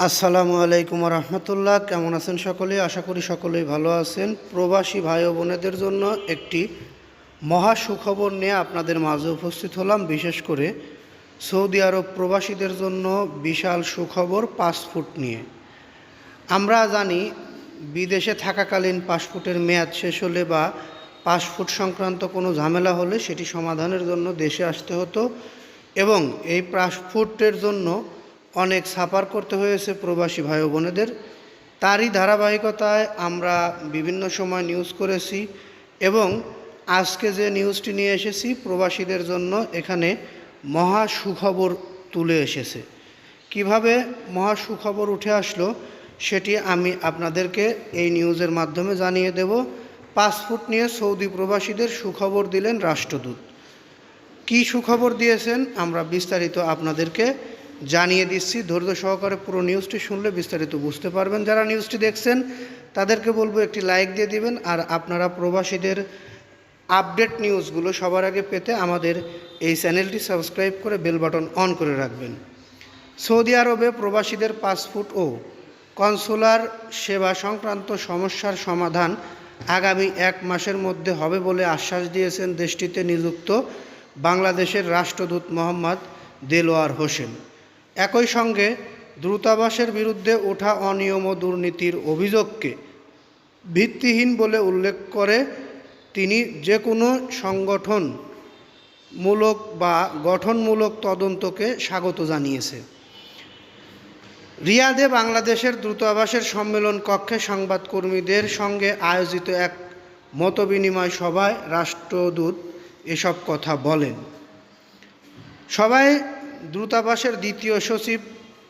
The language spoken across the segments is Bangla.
আসসালামু আলাইকুম রহমতুল্লাহ। কেমন আছেন সকলে? আশা করি সকলেই ভালো আছেন। প্রবাসী ভাই ও বোনেদের জন্য একটি মহা সুখবর নিয়ে আপনাদের মাঝে উপস্থিত হলাম। বিশেষ করে সৌদি আরব প্রবাসীদের জন্য বিশাল সুখবর পাসপোর্ট নিয়ে। আমরা জানি বিদেশে থাকাকালীন পাসপোর্টের মেয়াদ শেষ হলে বা পাসপোর্ট সংক্রান্ত কোনো ঝামেলা হলে সেটি সমাধানের জন্য দেশে আসতে হতো এবং এই পাসপোর্টের জন্য অনেক সাফার করতে হয়েছে প্রবাসী ভাই বোনেদের। তারই ধারাবাহিকতায় আমরা বিভিন্ন সময় নিউজ করেছি এবং আজকে যে নিউজটি নিয়ে এসেছি প্রবাসীদের জন্য এখানে মহা সুখবর তুলে এসেছে। কিভাবে মহা সুখবর উঠে আসলো সেটি আমি আপনাদেরকে এই নিউজের মাধ্যমে জানিয়ে দেব। পাসপোর্ট নিয়ে সৌদি প্রবাসীদের সুখবর দিলেন রাষ্ট্রদূত। কি সুখবর দিয়েছেন আমরা বিস্তারিত আপনাদেরকে জানিয়ে দিচ্ছি। ধৈর্য সহকারে পুরো নিউজটি শুনলে বিস্তারিত বুঝতে পারবেন। যারা নিউজটি দেখছেন তাদেরকে বলবো একটি লাইক দিয়ে দিবেন, আর আপনারা প্রবাসীদের আপডেট নিউজগুলো সবার আগে পেতে আমাদের এই চ্যানেলটি সাবস্ক্রাইব করে বেল বাটন অন করে রাখবেন। সৌদি আরবে প্রবাসীদের পাসপোর্ট ও কনসুলার সেবা সংক্রান্ত সমস্যার সমাধান আগামী 1 মাসের মধ্যে হবে বলে আশ্বাস দিয়েছেন দেশটিতে নিযুক্ত বাংলাদেশের রাষ্ট্রদূত মোহাম্মদ দেলোয়ার হোসেন। একই সঙ্গে দূতাবাসের বিরুদ্ধে ওঠা অনিয়ম ও দুর্নীতির অভিযোগকে ভিত্তিহীন বলে উল্লেখ করে তিনি যে কোনো সংগঠনমূলক বা গঠনমূলক তদন্তকে স্বাগত জানিয়েছে। রিয়াদে বাংলাদেশের দূতাবাসের সম্মেলন কক্ষে সংবাদকর্মীদের সঙ্গে আয়োজিত এক মতবিনিময় সভায় রাষ্ট্রদূত এসব কথা বলেন। সভায় দূতাবাসের দ্বিতীয় সচিব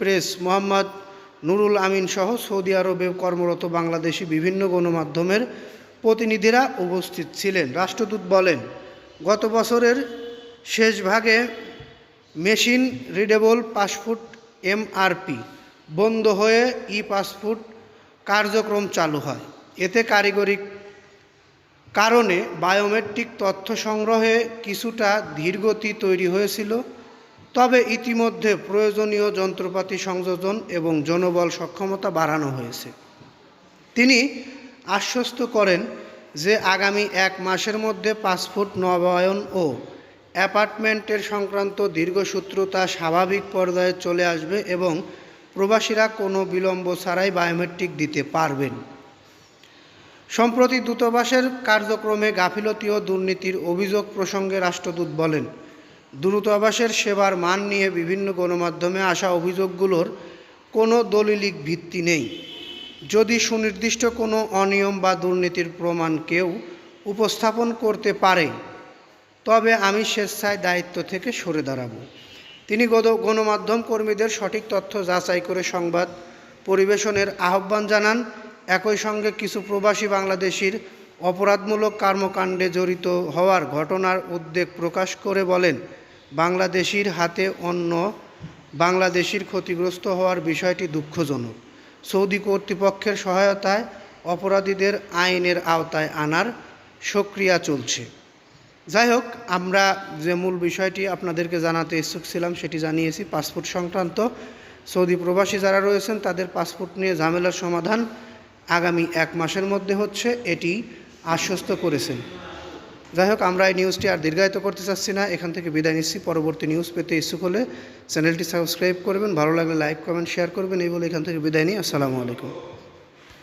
প্রেস মোহাম্মদ নুরুল আমিন সহ সৌদি আরবে কর্মরত বাংলাদেশি বিভিন্ন গণমাধ্যমের প্রতিনিধিরা উপস্থিত ছিলেন। রাষ্ট্রদূত বলেন, গত বছরের শেষ ভাগে মেশিন রিডেবল পাসপোর্ট MRP বন্ধ হয়ে পাসপোর্ট কার্যক্রম চালু হয়। এতে কারিগরি কারণে বায়োমেট্রিক তথ্য সংগ্রহে কিছুটা ধীরগতি তৈরি হয়েছিল, তবে ইতিমধ্যে প্রয়োজনীয় যন্ত্রপাতি সংযোজন এবং জনবল সক্ষমতা বাড়ানো হয়েছে। তিনি আশ্বস্ত করেন যে আগামী 1 মাসের মধ্যে পাসপোর্ট নবায়ন ও অ্যাপার্টমেন্টের সংক্রান্ত দীর্ঘসূত্রতা স্বাভাবিক পর্যায়ে চলে আসবে এবং প্রবাসীরা কোনো বিলম্ব ছাড়াই বায়োমেট্রিক দিতে পারবেন। সম্প্রতি দূতাবাসের কার্যক্রমে গাফিলতি ও দুর্নীতির অভিযোগ প্রসঙ্গে রাষ্ট্রদূত বলেন, দূতাবাসের সেবার মান নিয়ে বিভিন্ন গণমাধ্যমে আসা অভিযোগগুলোর কোনো দলিলিক ভিত্তি নেই। যদি সুনির্দিষ্ট কোনো অনিয়ম বা দুর্নীতির প্রমাণ কেউ উপস্থাপন করতে পারে তবে আমি স্বেচ্ছায় দায়িত্ব থেকে সরে দাঁড়াব। তিনি গণমাধ্যম কর্মীদের সঠিক তথ্য যাচাই করে সংবাদ পরিবেশনের আহ্বান জানান। একই সঙ্গে কিছু প্রবাসী বাংলাদেশির অপরাধমূলক কর্মকাণ্ডে জড়িত হওয়ার ঘটনার উদ্বেগ প্রকাশ করে বলেন, বাংলাদেশির হাতে অন্য বাংলাদেশির ক্ষতিগ্রস্ত হওয়ার বিষয়টি দুঃখজনক। সৌদি কর্তৃপক্ষের সহায়তায় অপরাধীদের আইনের আওতায় আনার প্রক্রিয়া চলছে। যাই হোক, আমরা যে মূল বিষয়টি আপনাদেরকে জানাতে ইচ্ছুক ছিলাম সেটি জানিয়েছি। পাসপোর্ট সংক্রান্ত সৌদি প্রবাসী যারা রয়েছেন তাদের পাসপোর্ট নিয়ে ঝামেলার সমাধান আগামী 1 মাসের মধ্যে হচ্ছে, এটি আশ্বস্ত করেছেন। যাই হোক, আমরা এই নিউজটি আর দীর্ঘায়িত করতে চাচ্ছি না, এখান থেকে বিদায় নিচ্ছি। পরবর্তী নিউজ পেতে ইচ্ছুক হলে চ্যানেলটি সাবস্ক্রাইব করবেন, ভালো লাগলে লাইক কমেন্ট শেয়ার করবেন। এই বলে এখান থেকে বিদায় নিই। আসসালামু আলাইকুম।